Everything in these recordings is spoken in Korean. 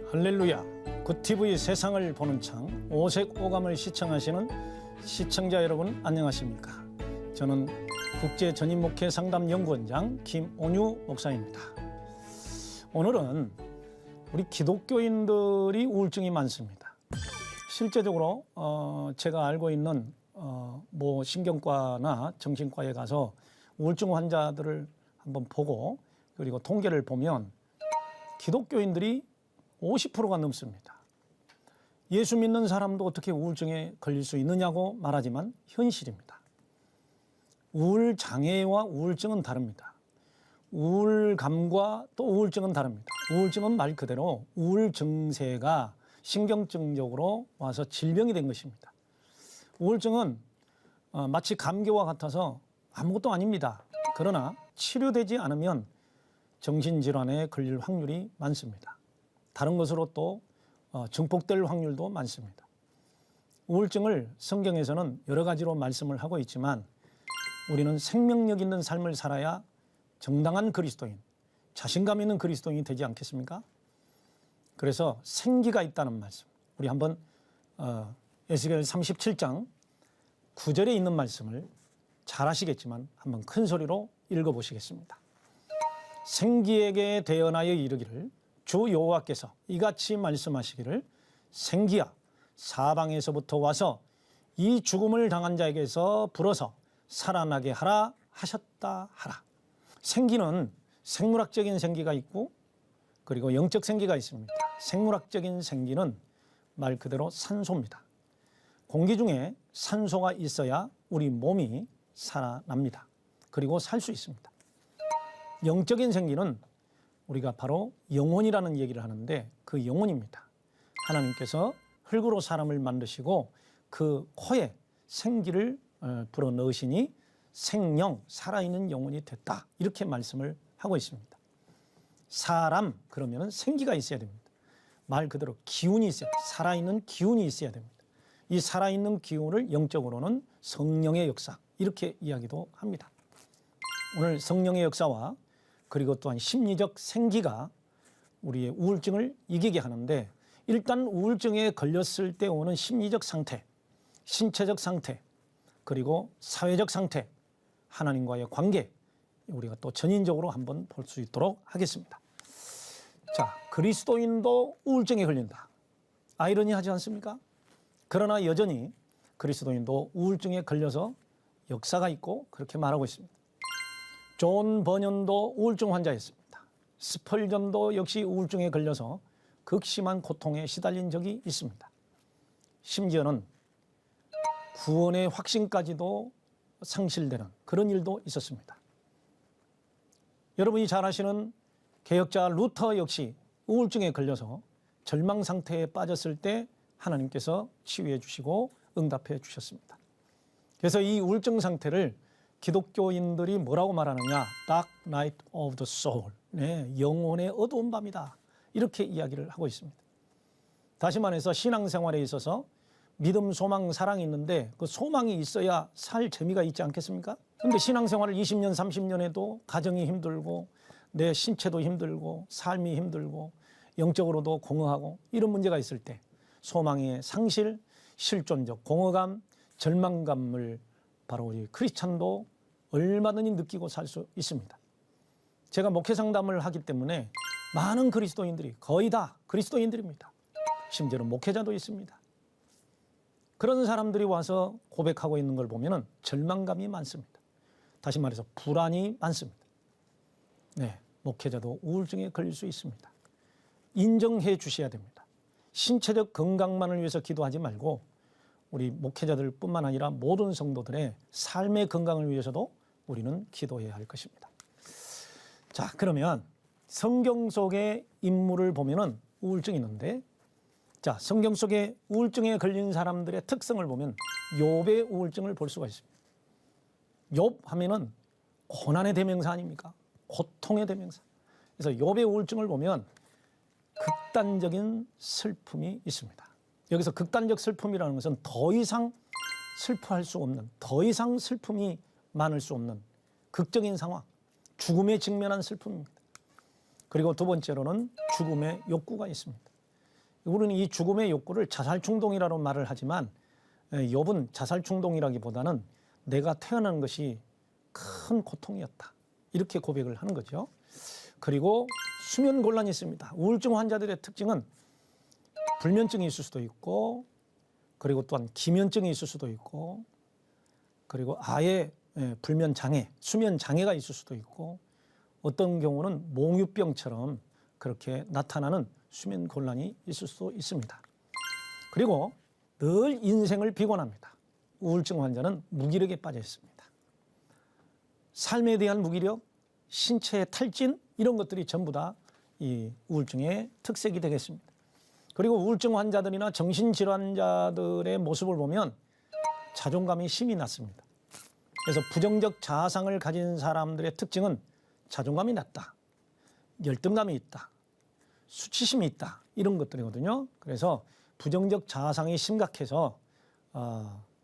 할렐루야. 굿TV 세상을 보는 창 오색 오감을 시청하시는 시청자 여러분 안녕하십니까. 저는 국제전임목회 상담연구원장 김온유 목사입니다. 오늘은 우리 기독교인들이 우울증이 많습니다. 실제적으로 제가 알고 있는 뭐 신경과나 정신과에 가서 우울증 환자들을 한번 보고 그리고 통계를 보면 기독교인들이 50%가 넘습니다. 예수 믿는 사람도 어떻게 우울증에 걸릴 수 있느냐고 말하지만 현실입니다. 우울장애와 우울증은 다릅니다. 우울감과 또 우울증은 다릅니다. 우울증은 말 그대로 우울 증세가 신경증적으로 와서 질병이 된 것입니다. 우울증은 마치 감기와 같아서 아무것도 아닙니다. 그러나 치료되지 않으면 정신질환에 걸릴 확률이 많습니다. 다른 것으로 또 증폭될 확률도 많습니다. 우울증을 성경에서는 여러 가지로 말씀을 하고 있지만 우리는 생명력 있는 삶을 살아야 정당한 그리스도인, 자신감 있는 그리스도인이 되지 않겠습니까? 그래서 생기가 있다는 말씀. 우리 한번 에스겔 37장 9절에 있는 말씀을 잘 아시겠지만 한번 큰 소리로 읽어보시겠습니다. 생기에게 대언하여 이르기를 주 여호와께서 이같이 말씀하시기를 생기야 사방에서부터 와서 이 죽음을 당한 자에게서 불어서 살아나게 하라 하셨다 하라. 생기는 생물학적인 생기가 있고 그리고 영적 생기가 있습니다. 생물학적인 생기는 말 그대로 산소입니다. 공기 중에 산소가 있어야 우리 몸이 살아납니다. 그리고 살 수 있습니다. 영적인 생기는 우리가 바로 영혼이라는 얘기를 하는데 그 영혼입니다. 하나님께서 흙으로 사람을 만드시고 그 코에 생기를 불어넣으시니 생령, 살아있는 영혼이 됐다. 이렇게 말씀을 하고 있습니다. 사람 그러면 생기가 있어야 됩니다. 말 그대로 기운이 있어야 됩니다. 살아있는 기운이 있어야 됩니다. 이 살아있는 기운을 영적으로는 성령의 역사 이렇게 이야기도 합니다. 오늘 성령의 역사와 그리고 또한 심리적 생기가 우리의 우울증을 이기게 하는데 일단 우울증에 걸렸을 때 오는 심리적 상태, 신체적 상태, 그리고 사회적 상태, 하나님과의 관계 우리가 또 전인적으로 한번 볼 수 있도록 하겠습니다. 자, 그리스도인도 우울증에 걸린다. 아이러니하지 않습니까? 그러나 여전히 그리스도인도 우울증에 걸려서 역사가 있고 그렇게 말하고 있습니다. 존 버년도 우울증 환자였습니다. 스펄전도 역시 우울증에 걸려서 극심한 고통에 시달린 적이 있습니다. 심지어는 구원의 확신까지도 상실되는 그런 일도 있었습니다. 여러분이 잘 아시는 개혁자 루터 역시 우울증에 걸려서 절망 상태에 빠졌을 때 하나님께서 치유해 주시고 응답해 주셨습니다. 그래서 이 우울증 상태를 기독교인들이 뭐라고 말하느냐? Dark Night of the Soul. 네, 영혼의 어두운 밤이다. 이렇게 이야기를 하고 있습니다. 다시 말해서 신앙생활에 있어서 믿음, 소망, 사랑이 있는데 그 소망이 있어야 살 재미가 있지 않겠습니까? 그런데 신앙생활을 20년, 30년 해도 가정이 힘들고 내 신체도 힘들고 삶이 힘들고 영적으로도 공허하고 이런 문제가 있을 때 소망의 상실, 실존적 공허감, 절망감을 바로 우리 크리스찬도 얼마든지 느끼고 살 수 있습니다. 제가 목회 상담을 하기 때문에 많은 그리스도인들이 거의 다 그리스도인들입니다. 심지어는 목회자도 있습니다. 그런 사람들이 와서 고백하고 있는 걸 보면 절망감이 많습니다. 다시 말해서 불안이 많습니다. 네, 목회자도 우울증에 걸릴 수 있습니다. 인정해 주셔야 됩니다. 신체적 건강만을 위해서 기도하지 말고 우리 목회자들 뿐만 아니라 모든 성도들의 삶의 건강을 위해서도 우리는 기도해야 할 것입니다. 자, 그러면 성경 속의 인물을 보면은 우울증이 있는데 자, 성경 속에 우울증에 걸린 사람들의 특성을 보면 욥의 우울증을 볼 수가 있습니다. 욥 하면은 고난의 대명사 아닙니까? 고통의 대명사. 그래서 욥의 우울증을 보면 극단적인 슬픔이 있습니다. 여기서 극단적 슬픔이라는 것은 더 이상 슬퍼할 수 없는, 더 이상 슬픔이 많을 수 없는 극적인 상황, 죽음에 직면한 슬픔입니다. 그리고 두 번째로는 죽음의 욕구가 있습니다. 우리는 이 죽음의 욕구를 자살 충동이라고 말을 하지만 욥은 자살 충동이라기보다는 내가 태어난 것이 큰 고통이었다. 이렇게 고백을 하는 거죠. 그리고 수면 곤란이 있습니다. 우울증 환자들의 특징은 불면증이 있을 수도 있고, 그리고 또한 기면증이 있을 수도 있고, 그리고 아예 불면 장애, 수면 장애가 있을 수도 있고, 어떤 경우는 몽유병처럼 그렇게 나타나는 수면 곤란이 있을 수도 있습니다. 그리고 늘 인생을 비관합니다. 우울증 환자는 무기력에 빠져 있습니다. 삶에 대한 무기력, 신체의 탈진, 이런 것들이 전부 다 이 우울증의 특색이 되겠습니다. 그리고 우울증 환자들이나 정신질환자들의 모습을 보면 자존감이 심히 낮습니다. 그래서 부정적 자아상을 가진 사람들의 특징은 자존감이 낮다, 열등감이 있다, 수치심이 있다, 이런 것들이거든요. 그래서 부정적 자아상이 심각해서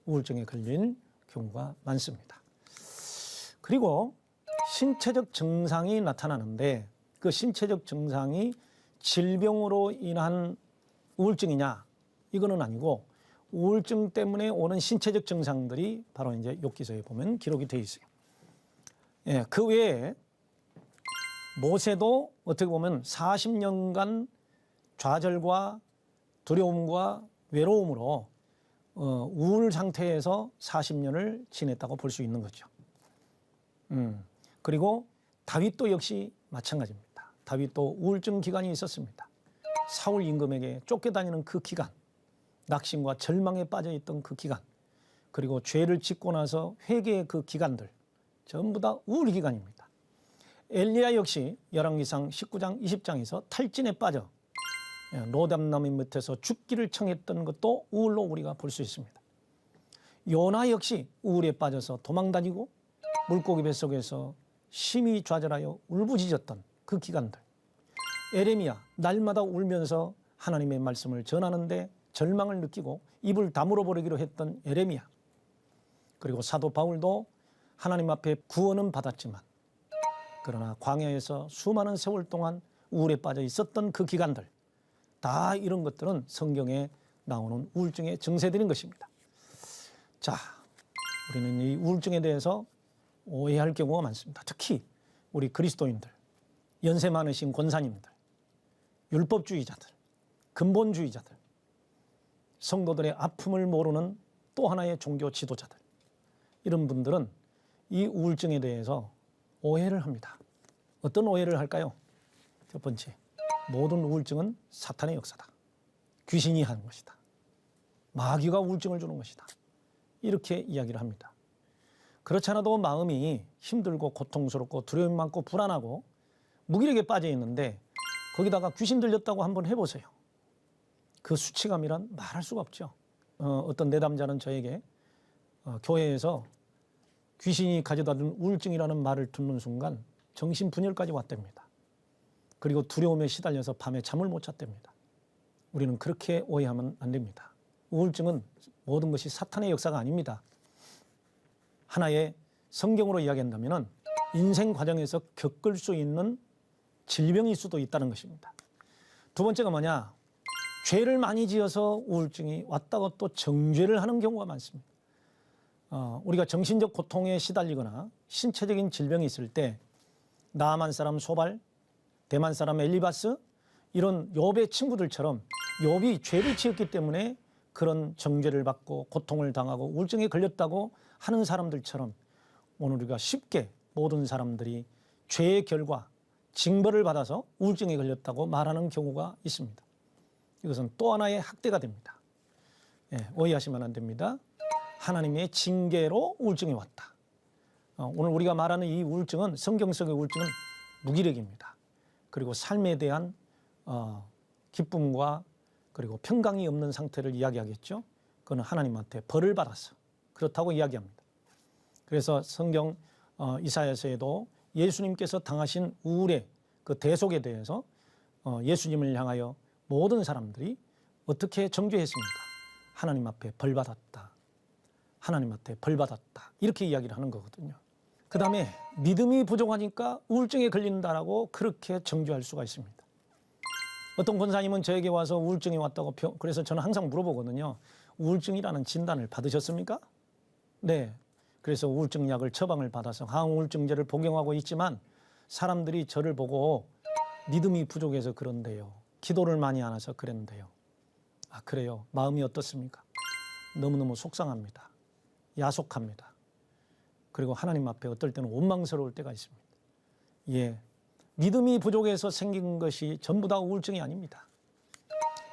우울증에 걸린 경우가 많습니다. 그리고 신체적 증상이 나타나는데 그 신체적 증상이 질병으로 인한 우울증이냐, 이거는 아니고 우울증 때문에 오는 신체적 증상들이 바로 이제 욥기서에 보면 기록이 되어 있어요. 예, 그 외에 모세도 어떻게 보면 40년간 좌절과 두려움과 외로움으로 우울 상태에서 40년을 지냈다고 볼 수 있는 거죠. 그리고 다윗도 역시 마찬가지입니다. 다윗도 우울증 기간이 있었습니다. 사울 임금에게 쫓겨다니는 그 기간, 낙심과 절망에 빠져있던 그 기간, 그리고 죄를 짓고 나서 회개의 그 기간들, 전부 다 우울 기간입니다. 엘리야 역시 열왕기상 19장 20장에서 탈진에 빠져 로담나무 밑에서 죽기를 청했던 것도 우울로 우리가 볼 수 있습니다. 요나 역시 우울에 빠져서 도망다니고 물고기 뱃속에서 심히 좌절하여 울부짖었던 그 기간들. 에레미야 날마다 울면서 하나님의 말씀을 전하는데 절망을 느끼고 입을 다물어 버리기로 했던 에레미야. 그리고 사도 바울도 하나님 앞에 구원은 받았지만 그러나 광야에서 수많은 세월 동안 우울에 빠져 있었던 그 기간들, 다 이런 것들은 성경에 나오는 우울증의 증세들인 것입니다. 자, 우리는 이 우울증에 대해서 오해할 경우가 많습니다. 특히 우리 그리스도인들, 연세 많으신 권사님들, 율법주의자들, 근본주의자들, 성도들의 아픔을 모르는 또 하나의 종교 지도자들, 이런 분들은 이 우울증에 대해서 오해를 합니다. 어떤 오해를 할까요? 첫 번째, 모든 우울증은 사탄의 역사다. 귀신이 하는 것이다. 마귀가 우울증을 주는 것이다. 이렇게 이야기를 합니다. 그렇지 않아도 마음이 힘들고 고통스럽고 두려움 많고 불안하고 무기력에 빠져 있는데 거기다가 귀신 들렸다고 한번 해보세요. 그 수치감이란 말할 수가 없죠. 어떤 내담자는 저에게 교회에서 귀신이 가져다 준 우울증이라는 말을 듣는 순간 정신분열까지 왔답니다. 그리고 두려움에 시달려서 밤에 잠을 못 잤답니다. 우리는 그렇게 오해하면 안 됩니다. 우울증은 모든 것이 사탄의 역사가 아닙니다. 하나의 성경으로 이야기한다면 인생 과정에서 겪을 수 있는 질병일 수도 있다는 것입니다. 두 번째가 뭐냐? 죄를 많이 지어서 우울증이 왔다고 또 정죄를 하는 경우가 많습니다. 우리가 정신적 고통에 시달리거나 신체적인 질병이 있을 때 나아만 사람 소발, 대만 사람 엘리바스, 이런 욥의 친구들처럼 욥이 죄를 지었기 때문에 그런 정죄를 받고 고통을 당하고 우울증에 걸렸다고 하는 사람들처럼 오늘 우리가 쉽게 모든 사람들이 죄의 결과, 징벌을 받아서 우울증에 걸렸다고 말하는 경우가 있습니다. 이것은 또 하나의 학대가 됩니다. 오해하시면 안 됩니다. 하나님의 징계로 우울증이 왔다. 오늘 우리가 말하는 이 우울증은, 성경 속의 우울증은 무기력입니다. 그리고 삶에 대한 기쁨과 그리고 평강이 없는 상태를 이야기하겠죠. 그건 하나님한테 벌을 받아서 그렇다고 이야기합니다. 그래서 성경 이사야서에도 예수님께서 당하신 우울의 그 대속에 대해서 예수님을 향하여 모든 사람들이 어떻게 정죄했습니까? 하나님 앞에 벌 받았다. 하나님한테 벌 받았다. 이렇게 이야기를 하는 거거든요. 그 다음에 믿음이 부족하니까 우울증에 걸린다라고 그렇게 정죄할 수가 있습니다. 어떤 권사님은 저에게 와서 우울증이 왔다고 그래서 저는 항상 물어보거든요. 우울증이라는 진단을 받으셨습니까? 네. 그래서 우울증 약을 처방을 받아서 항우울증제를 복용하고 있지만 사람들이 저를 보고 믿음이 부족해서 그런데요. 기도를 많이 안 해서 그랬는데요. 아, 그래요. 마음이 어떻습니까? 너무너무 속상합니다. 야속합니다. 그리고 하나님 앞에 어떨 때는 원망스러울 때가 있습니다. 예. 믿음이 부족해서 생긴 것이 전부 다 우울증이 아닙니다.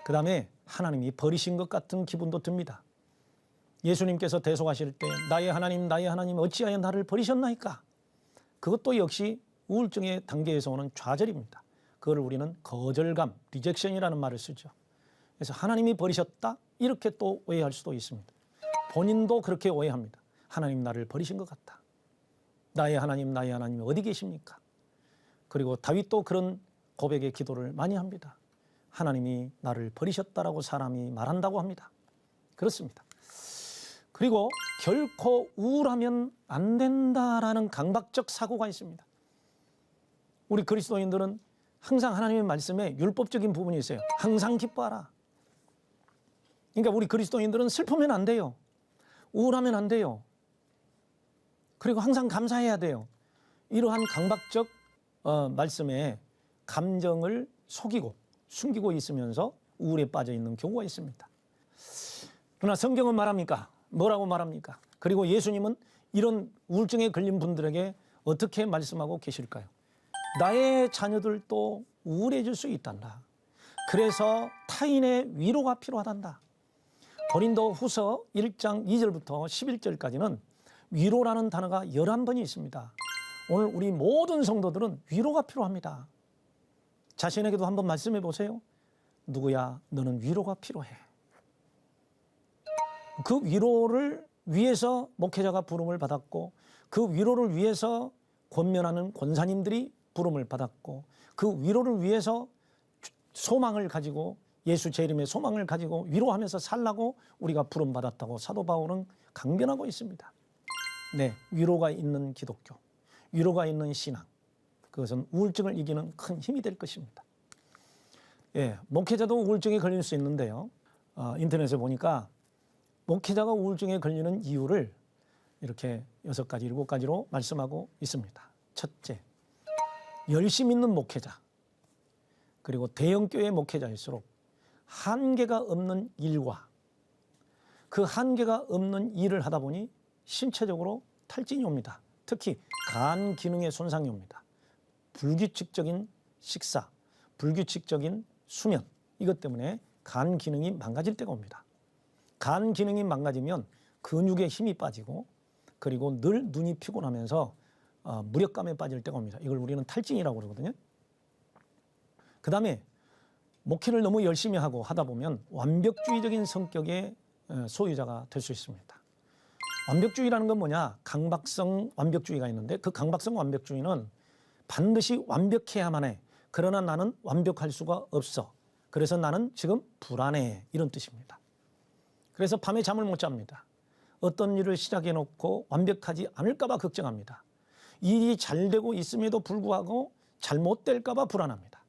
그 다음에 하나님이 버리신 것 같은 기분도 듭니다. 예수님께서 대속하실 때 나의 하나님 어찌하여 나를 버리셨나이까? 그것도 역시 우울증의 단계에서 오는 좌절입니다. 그걸 우리는 거절감, 리젝션이라는 말을 쓰죠. 그래서 하나님이 버리셨다? 이렇게 또 오해할 수도 있습니다. 본인도 그렇게 오해합니다. 하나님 나를 버리신 것 같다. 나의 하나님 어디 계십니까? 그리고 다윗도 그런 고백의 기도를 많이 합니다. 하나님이 나를 버리셨다라고 사람이 말한다고 합니다. 그렇습니다. 그리고 결코 우울하면 안 된다라는 강박적 사고가 있습니다. 우리 그리스도인들은 항상 하나님의 말씀에 율법적인 부분이 있어요. 항상 기뻐하라. 그러니까 우리 그리스도인들은 슬프면 안 돼요. 우울하면 안 돼요. 그리고 항상 감사해야 돼요. 이러한 강박적 말씀에 감정을 속이고 숨기고 있으면서 우울에 빠져 있는 경우가 있습니다. 그러나 성경은 말합니까? 뭐라고 말합니까? 그리고 예수님은 이런 우울증에 걸린 분들에게 어떻게 말씀하고 계실까요? 나의 자녀들도 우울해질 수 있단다. 그래서 타인의 위로가 필요하단다. 고린도 후서 1장 2절부터 11절까지는 위로라는 단어가 11번이 있습니다. 오늘 우리 모든 성도들은 위로가 필요합니다. 자신에게도 한번 말씀해 보세요. 누구야, 너는 위로가 필요해. 그 위로를 위해서 목회자가 부름을 받았고 그 위로를 위해서 권면하는 권사님들이 부름을 받았고 그 위로를 위해서 소망을 가지고 예수 제 이름의 소망을 가지고 위로하면서 살라고 우리가 부름받았다고 사도 바울은 강변하고 있습니다. 네, 위로가 있는 기독교, 위로가 있는 신앙, 그것은 우울증을 이기는 큰 힘이 될 것입니다. 예, 목회자도 우울증에 걸릴 수 있는데요. 인터넷에 보니까 목회자가 우울증에 걸리는 이유를 이렇게 6가지, 7가지로 말씀하고 있습니다. 첫째, 열심 있는 목회자, 그리고 대형교회 목회자일수록 한계가 없는 일과 그 한계가 없는 일을 하다 보니 신체적으로 탈진이 옵니다. 특히 간 기능에 손상이 옵니다. 불규칙적인 식사, 불규칙적인 수면, 이것 때문에 간 기능이 망가질 때가 옵니다. 간 기능이 망가지면 근육에 힘이 빠지고 그리고 늘 눈이 피곤하면서 무력감에 빠질 때가 옵니다. 이걸 우리는 탈진이라고 그러거든요. 그 다음에 목회를 너무 열심히 하고 하다 보면 완벽주의적인 성격의 소유자가 될 수 있습니다. 완벽주의라는 건 뭐냐? 강박성 완벽주의가 있는데 그 강박성 완벽주의는 반드시 완벽해야만 해. 그러나 나는 완벽할 수가 없어. 그래서 나는 지금 불안해. 이런 뜻입니다. 그래서 밤에 잠을 못 잡니다. 어떤 일을 시작해 놓고 완벽하지 않을까 봐 걱정합니다. 일이 잘 되고 있음에도 불구하고 잘못될까 봐 불안합니다.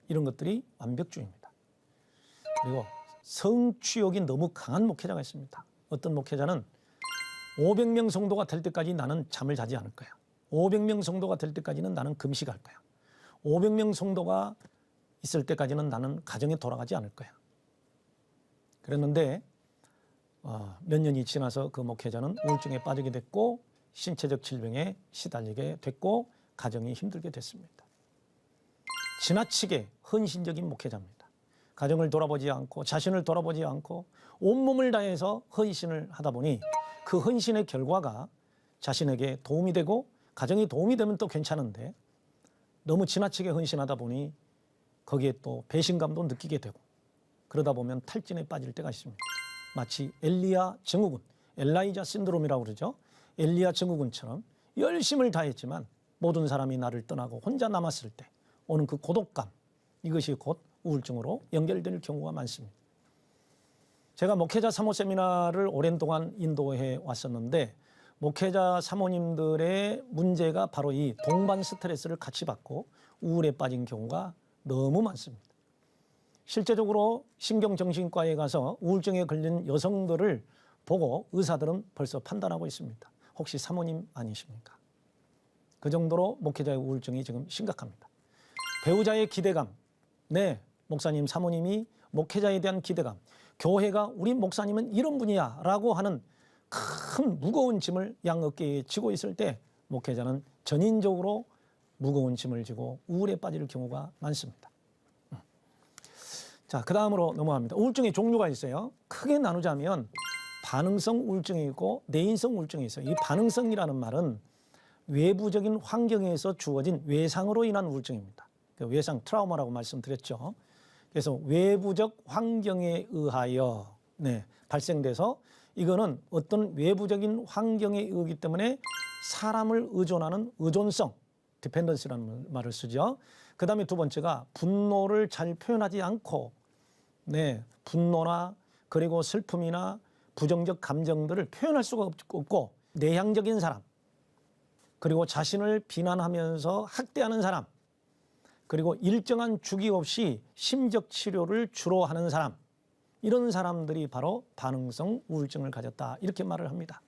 이런 것들이 완벽주의입니다. 그리고 성취욕이 너무 강한 목회자가 있습니다. 어떤 목회자는 500명 성도가 될 때까지 나는 잠을 자지 않을 거야. 500명 성도가 될 때까지는 나는 금식할 거야. 500명 성도가 있을 때까지는 나는 가정에 돌아가지 않을 거야. 그랬는데 몇 년이 지나서 그 목회자는 우울증에 빠지게 됐고 신체적 질병에 시달리게 됐고 가정이 힘들게 됐습니다. 지나치게 헌신적인 목회자입니다. 가정을 돌아보지 않고 자신을 돌아보지 않고 온몸을 다해서 헌신을 하다 보니 그 헌신의 결과가 자신에게 도움이 되고 가정이 도움이 되면 또 괜찮은데 너무 지나치게 헌신하다 보니 거기에 또 배신감도 느끼게 되고 그러다 보면 탈진에 빠질 때가 있습니다. 마치 엘리야 증후군, 엘라이자 신드롬이라고 그러죠. 엘리야 증후군처럼 열심을 다했지만 모든 사람이 나를 떠나고 혼자 남았을 때 오는 그 고독감, 이것이 곧 우울증으로 연결될 경우가 많습니다. 제가 목회자 사모 세미나를 오랜 동안 인도해 왔었는데 목회자 사모님들의 문제가 바로 이 동반 스트레스를 같이 받고 우울에 빠진 경우가 너무 많습니다. 실제적으로 신경정신과에 가서 우울증에 걸린 여성들을 보고 의사들은 벌써 판단하고 있습니다. 혹시 사모님 아니십니까? 그 정도로 목회자의 우울증이 지금 심각합니다. 배우자의 기대감, 네, 목사님, 사모님이 목회자에 대한 기대감, 교회가 우리 목사님은 이런 분이야 라고 하는 큰 무거운 짐을 양 어깨에 지고 있을 때 목회자는 전인적으로 무거운 짐을 지고 우울에 빠질 경우가 많습니다. 자, 그 다음으로 넘어갑니다. 우울증의 종류가 있어요. 크게 나누자면 반응성 우울증이 있고 내인성 우울증이 있어요. 이 반응성이라는 말은 외부적인 환경에서 주어진 외상으로 인한 우울증입니다. 외상 트라우마라고 말씀드렸죠. 그래서 외부적 환경에 의하여 발생돼서 이거는 어떤 외부적인 환경에 의하기 때문에 사람을 의존하는 의존성, 디펜던스라는 말을 쓰죠. 그 다음에 두 번째가 분노를 잘 표현하지 않고 분노나 그리고 슬픔이나 부정적 감정들을 표현할 수가 없고 내향적인 사람, 그리고 자신을 비난하면서 학대하는 사람, 그리고 일정한 주기 없이 심적 치료를 주로 하는 사람, 이런 사람들이 바로 반응성 우울증을 가졌다 이렇게 말을 합니다.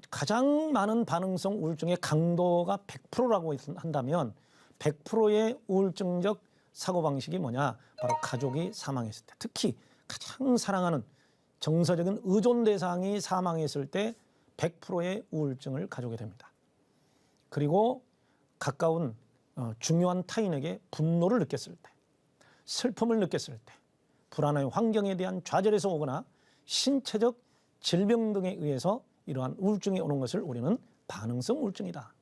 가장 많은 반응성 우울증의 강도가 100%라고 한다면 100%의 우울증적 사고방식이 뭐냐? 바로 가족이 사망했을 때, 특히 가장 사랑하는 정서적인 의존 대상이 사망했을 때 100%의 우울증을 가져오게 됩니다. 그리고 가까운 중요한 타인에게 분노를 느꼈을 때, 슬픔을 느꼈을 때, 불안한 환경에 대한 좌절에서 오거나 신체적 질병 등에 의해서 이러한 우울증이 오는 것을 우리는 반응성 우울증이다.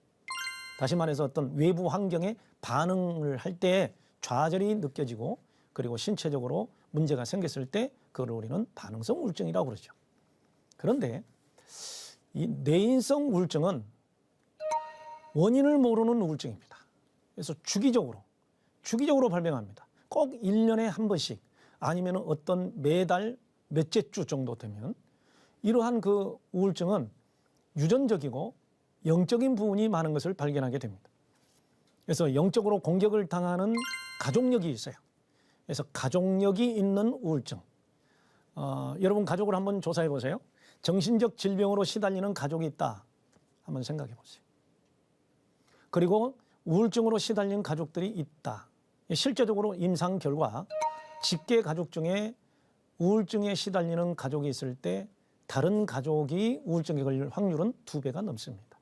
다시 말해서 어떤 외부 환경에 반응을 할 때 좌절이 느껴지고 그리고 신체적으로 문제가 생겼을 때 그걸 우리는 반응성 우울증이라고 그러죠. 그런데 이 내인성 우울증은 원인을 모르는 우울증입니다. 그래서 주기적으로 발병합니다. 꼭 1년에 한 번씩 아니면 어떤 매달 몇째 주 정도 되면 이러한 그 우울증은 유전적이고 영적인 부분이 많은 것을 발견하게 됩니다. 그래서 영적으로 공격을 당하는 가족력이 있어요. 그래서 가족력이 있는 우울증. 여러분 가족을 한번 조사해 보세요. 정신적 질병으로 시달리는 가족이 있다. 한번 생각해 보세요. 그리고 우울증으로 시달린 가족들이 있다. 실제적으로 임상 결과 직계 가족 중에 우울증에 시달리는 가족이 있을 때 다른 가족이 우울증에 걸릴 확률은 2배가 넘습니다.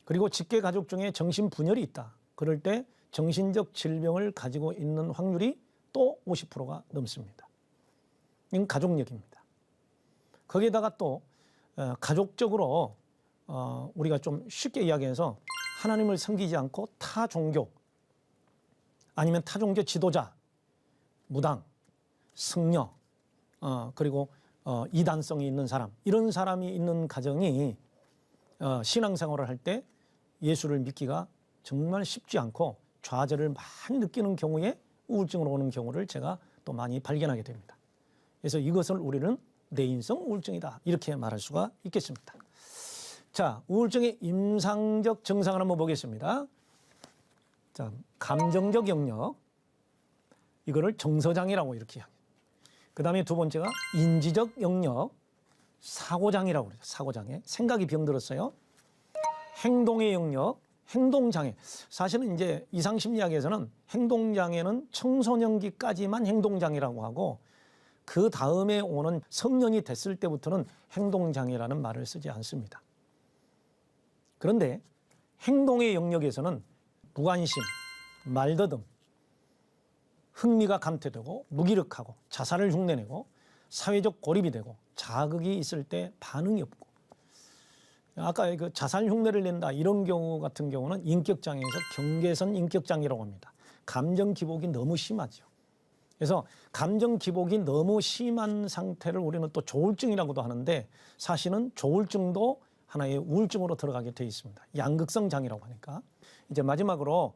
그리고 직계 가족 중에 정신분열이 있다. 그럴 때 정신적 질병을 가지고 있는 확률이 또 50%가 넘습니다. 이건 가족력입니다. 거기에다가 또 가족적으로 우리가 좀 쉽게 이야기해서 하나님을 섬기지 않고 타 종교 아니면 타 종교 지도자, 무당, 승려, 그리고 이단성이 있는 사람, 이런 사람이 있는 가정이 신앙생활을 할 때 예수를 믿기가 정말 쉽지 않고 좌절을 많이 느끼는 경우에 우울증으로 오는 경우를 제가 또 많이 발견하게 됩니다. 그래서 이것을 우리는 내인성 우울증이다 이렇게 말할 수가 있겠습니다. 자, 우울증의 임상적 증상을 한번 보겠습니다. 자, 감정적 영역, 이거를 정서장애라고 이렇게 이야기해요. 그 다음에 두 번째가 인지적 영역, 사고장애라고 그러죠. 사고장애, 생각이 병들었어요. 행동의 영역, 행동장애. 사실은 이제 이상심리학에서는 행동장애는 청소년기까지만 행동장애라고 하고 그 다음에 오는 성년이 됐을 때부터는 행동장애라는 말을 쓰지 않습니다. 그런데 행동의 영역에서는 무관심, 말더듬, 흥미가 감퇴되고 무기력하고 자살을 흉내내고 사회적 고립이 되고 자극이 있을 때 반응이 없고, 아까 그 자살 흉내를 낸다 이런 경우 같은 경우는 인격장애에서 경계선 인격장애라고 합니다. 감정 기복이 너무 심하죠. 그래서 감정 기복이 너무 심한 상태를 우리는 또 조울증이라고도 하는데 사실은 조울증도 하나의 우울증으로 들어가게 돼 있습니다. 양극성 장애라고 하니까. 이제 마지막으로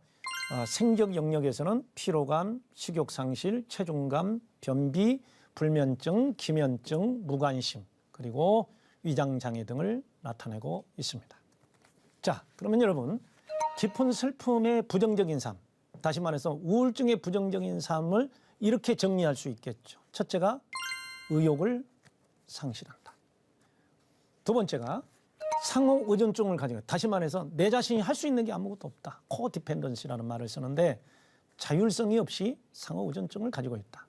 생적 영역에서는 피로감, 식욕 상실, 체중감, 변비, 불면증, 기면증, 무관심, 그리고 위장 장애 등을 나타내고 있습니다. 자, 그러면 여러분, 깊은 슬픔의 부정적인 삶, 다시 말해서 우울증의 부정적인 삶을 이렇게 정리할 수 있겠죠. 첫째가 의욕을 상실한다. 두 번째가 상호 의존증을 가지고, 다시 말해서 내 자신이 할 수 있는 게 아무것도 없다. 코디펜던시라는 말을 쓰는데 자율성이 없이 상호 의존증을 가지고 있다.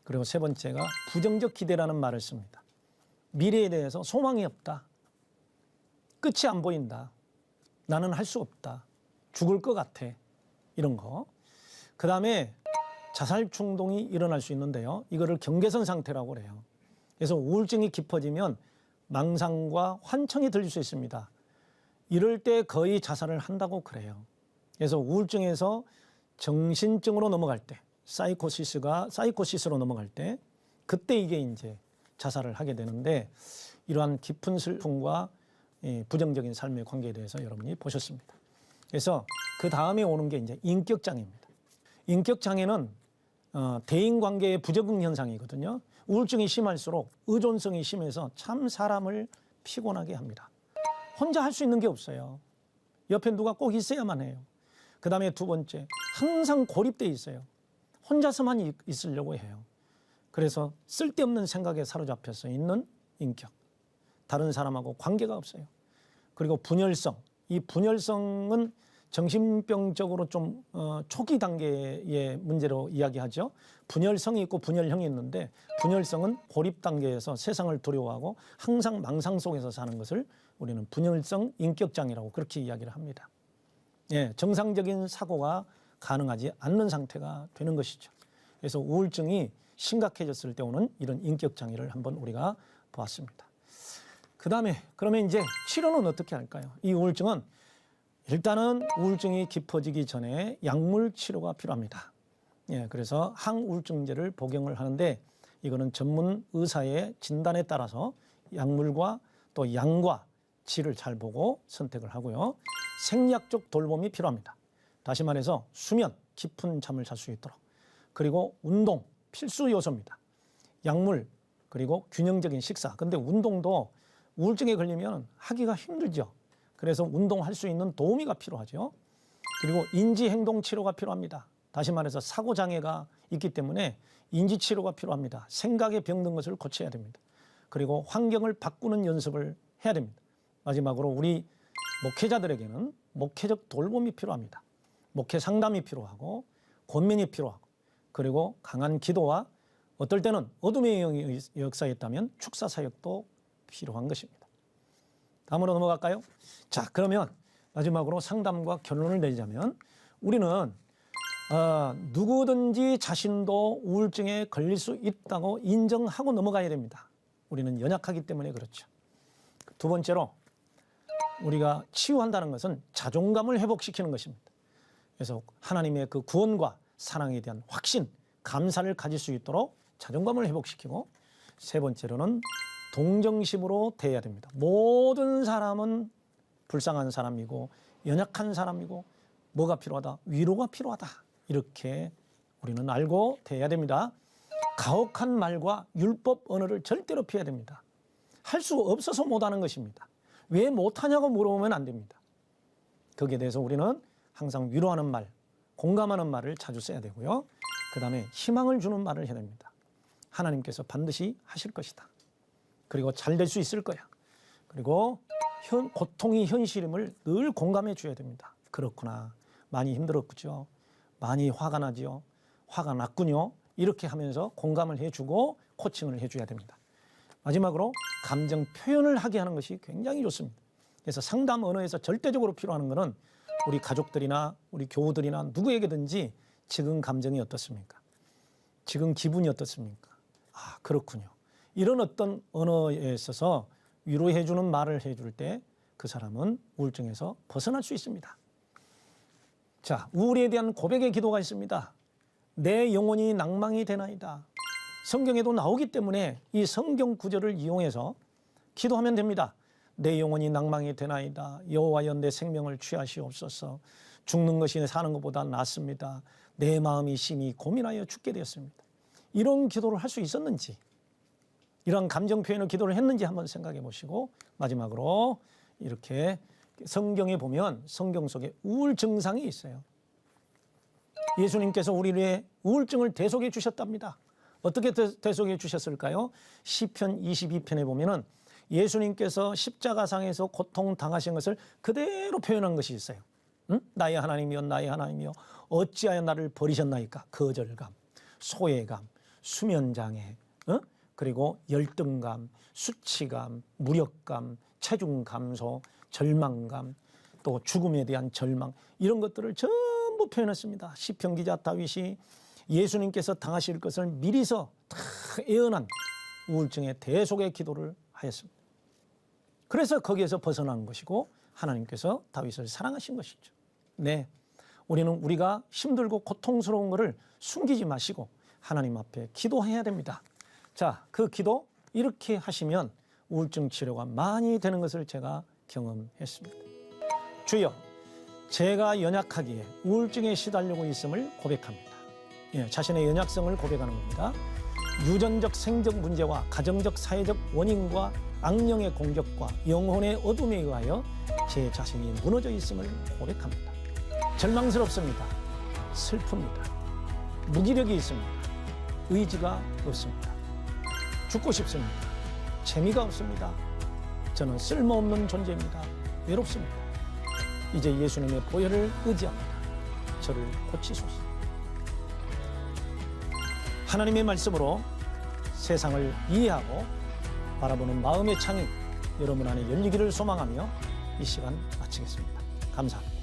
그리고 세 번째가 부정적 기대라는 말을 씁니다. 미래에 대해서 소망이 없다. 끝이 안 보인다. 나는 할 수 없다. 죽을 것 같아. 이런 거. 그 다음에 자살 충동이 일어날 수 있는데요. 이거를 경계선 상태라고 그래요. 그래서 우울증이 깊어지면 망상과 환청이 들릴 수 있습니다. 이럴 때 거의 자살을 한다고 그래요. 그래서 우울증에서 정신증으로 넘어갈 때, 사이코시스로 넘어갈 때, 그때 이게 이제 자살을 하게 되는데, 이러한 깊은 슬픔과 부정적인 삶의 관계에 대해서 여러분이 보셨습니다. 그래서 그 다음에 오는 게 이제 인격장애입니다. 인격장애는 대인관계의 부적응 현상이거든요. 우울증이 심할수록 의존성이 심해서 참 사람을 피곤하게 합니다. 혼자 할 수 있는 게 없어요. 옆에 누가 꼭 있어야만 해요. 그 다음에 두 번째, 항상 고립돼 있어요. 혼자서만 있으려고 해요. 그래서 쓸데없는 생각에 사로잡혀서 있는 인격. 다른 사람하고 관계가 없어요. 그리고 분열성. 이 분열성은 정신병적으로 좀 초기 단계의 문제로 이야기하죠. 분열성이 있고 분열형이 있는데, 분열성은 고립 단계에서 세상을 두려워하고 항상 망상 속에서 사는 것을 우리는 분열성 인격장애라고 그렇게 이야기를 합니다. 예, 정상적인 사고가 가능하지 않는 상태가 되는 것이죠. 그래서 우울증이 심각해졌을 때 오는 이런 인격장애를 한번 우리가 보았습니다. 그 다음에 그러면 이제 치료는 어떻게 할까요? 이 우울증은 일단은 우울증이 깊어지기 전에 약물 치료가 필요합니다. 예, 그래서 항우울증제를 복용을 하는데, 이거는 전문 의사의 진단에 따라서 약물과 또 양과 질을 잘 보고 선택을 하고요. 생리학적 돌봄이 필요합니다. 다시 말해서 수면, 깊은 잠을 잘 수 있도록. 그리고 운동, 필수 요소입니다. 약물, 그리고 균형적인 식사. 근데 운동도 우울증에 걸리면 하기가 힘들죠. 그래서 운동할 수 있는 도우미가 필요하죠. 그리고 인지행동 치료가 필요합니다. 다시 말해서 사고장애가 있기 때문에 인지치료가 필요합니다. 생각에 병든 것을 고쳐야 됩니다. 그리고 환경을 바꾸는 연습을 해야 됩니다. 마지막으로 우리 목회자들에게는 목회적 돌봄이 필요합니다. 목회 상담이 필요하고 권면이 필요하고, 그리고 강한 기도와 어떨 때는 어둠의 역사에 있다면 축사 사역도 필요한 것입니다. 다음으로 넘어갈까요? 자, 그러면 마지막으로 상담과 결론을 내자면, 우리는 누구든지 자신도 우울증에 걸릴 수 있다고 인정하고 넘어가야 됩니다. 우리는 연약하기 때문에 그렇죠. 두 번째로 우리가 치유한다는 것은 자존감을 회복시키는 것입니다. 그래서 하나님의 그 구원과 사랑에 대한 확신, 감사를 가질 수 있도록 자존감을 회복시키고, 세 번째로는 동정심으로 대해야 됩니다. 모든 사람은 불쌍한 사람이고 연약한 사람이고 뭐가 필요하다? 위로가 필요하다. 이렇게 우리는 알고 대해야 됩니다. 가혹한 말과 율법 언어를 절대로 피해야 됩니다. 할 수 없어서 못하는 것입니다. 왜 못하냐고 물어보면 안 됩니다. 거기에 대해서 우리는 항상 위로하는 말, 공감하는 말을 자주 써야 되고요. 그 다음에 희망을 주는 말을 해야 됩니다. 하나님께서 반드시 하실 것이다. 그리고 잘 될 수 있을 거야. 그리고 고통이 현실임을 늘 공감해 줘야 됩니다. 그렇구나. 많이 힘들었군요. 많이 화가 나죠. 화가 났군요. 이렇게 하면서 공감을 해주고 코칭을 해줘야 됩니다. 마지막으로 감정 표현을 하게 하는 것이 굉장히 좋습니다. 그래서 상담 언어에서 절대적으로 필요한 것은 우리 가족들이나 우리 교우들이나 누구에게든지 지금 감정이 어떻습니까? 지금 기분이 어떻습니까? 아, 그렇군요. 이런 어떤 언어에 있어서 위로해주는 말을 해줄 때 그 사람은 우울증에서 벗어날 수 있습니다. 자, 우울에 대한 고백의 기도가 있습니다. 내 영혼이 낭망이 되나이다. 성경에도 나오기 때문에 이 성경 구절을 이용해서 기도하면 됩니다. 내 영혼이 낭망이 되나이다. 여호와여 내 생명을 취하시옵소서. 죽는 것이 사는 것보다 낫습니다. 내 마음이 심히 고민하여 죽게 되었습니다. 이런 기도를 할 수 있었는지, 이런 감정 표현을 기도를 했는지 한번 생각해 보시고, 마지막으로 이렇게 성경에 보면 성경 속에 우울 증상이 있어요. 예수님께서 우리의 우울증을 대속해 주셨답니다. 어떻게 대속해 주셨을까요? 시편 22편에 보면은 예수님께서 십자가상에서 고통당하신 것을 그대로 표현한 것이 있어요. 응? 나의 하나님이여 나의 하나님이여 어찌하여 나를 버리셨나이까. 거절감, 소외감, 수면장애, 그리고 열등감, 수치감, 무력감, 체중 감소, 절망감, 또 죽음에 대한 절망, 이런 것들을 전부 표현했습니다. 시편 기자 다윗이 예수님께서 당하실 것을 미리서 다 예언한 우울증의 대속의 기도를 하였습니다. 그래서 거기에서 벗어난 것이고 하나님께서 다윗을 사랑하신 것이죠. 네, 우리는 우리가 힘들고 고통스러운 것을 숨기지 마시고 하나님 앞에 기도해야 됩니다. 자, 그 기도 이렇게 하시면 우울증 치료가 많이 되는 것을 제가 경험했습니다. 주여, 제가 연약하기에 우울증에 시달리고 있음을 고백합니다. 예, 자신의 연약성을 고백하는 겁니다. 유전적 생적 문제와 가정적 사회적 원인과 악령의 공격과 영혼의 어둠에 의하여 제 자신이 무너져 있음을 고백합니다. 절망스럽습니다. 슬픕니다. 무기력이 있습니다. 의지가 없습니다. 죽고 싶습니다. 재미가 없습니다. 저는 쓸모없는 존재입니다. 외롭습니다. 이제 예수님의 보혈을 의지합니다. 저를 고치소서. 하나님의 말씀으로 세상을 이해하고 바라보는 마음의 창이 여러분 안에 열리기를 소망하며 이 시간 마치겠습니다. 감사합니다.